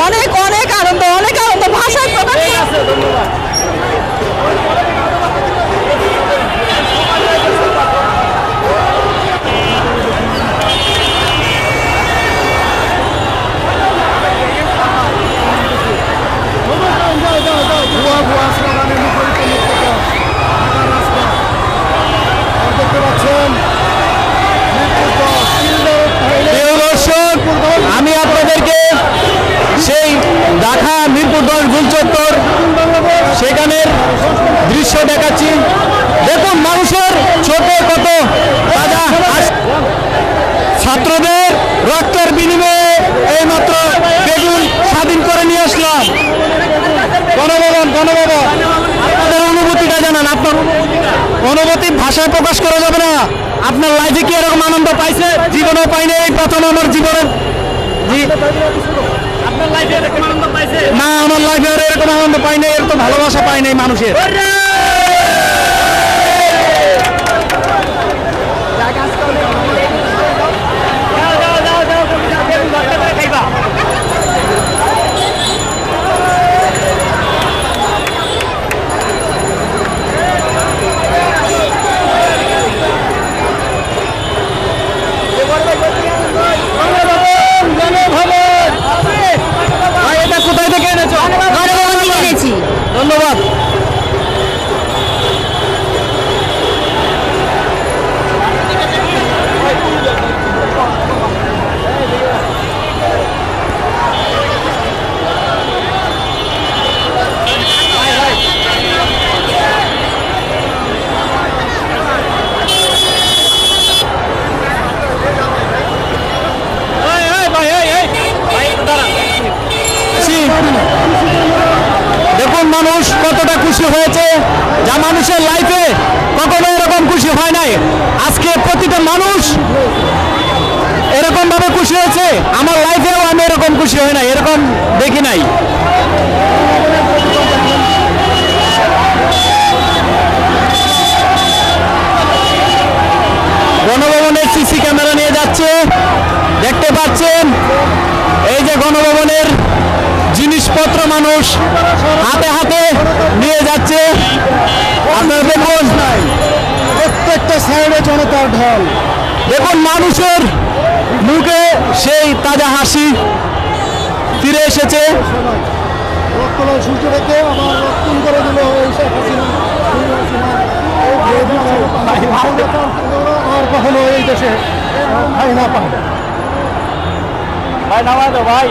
অনেক অনেক আনন্দ ভাষায় প্রকাশ আমি আপনাদেরকে সেই ঢাকা মিরপুর 10 গোল চত্বর সেখানের দৃশ্য দেখাচ্ছি। দেখুন মানুষের চোখে কত তাজা ছাত্রদের রক্তের বিনিময়ে এইমাত্র বেগুন স্বাধীন করে নিয়ে আসলাম। গণভবন আপনাদের অনুভূতিটা জানান। আপনার অনুভূতি ভাষায় প্রকাশ করা যাবে না। আপনার লাইফে কি এরকম আনন্দ পাইছে? জীবনেও পাইনি, এই প্রথম আমার জীবনে। আপনার লাইফে এরকম আনন্দ পাইছে? না, আমার লাইফে এরকম আনন্দ পাই নাই, এর তো ভালোবাসা পাই নাই মানুষের। কোথায় থেকে এনেছো? ধন্যবাদ। দেখুন মানুষ কতটা খুশি হয়েছে, যা মানুষের লাইফে কখনো এরকম খুশি হয় নাই। আজকে প্রতিটা মানুষ এরকম ভাবে খুশি হয়েছে। আমার লাইফেও আমি এরকম খুশি হই নাই, এরকম দেখি নাই। গণভবনের সিসি ক্যামেরা নিয়ে যাচ্ছে, দেখতে পাচ্ছেন এই যে গণভবনের জিনিসপত্র মানুষ হাতে হাতে নিয়ে যাচ্ছে। আপনারা দেখুন প্রত্যেকটা সাইডে জনতার ঢল। দেখুন মানুষের মুখে সেই তাজা হাসি ফিরে এসেছে। সূর্যটাকে আবার রক্তন করে দিল আর কখনো এই দেশে ভাই না পায়। ভাই নামা দো ভাই।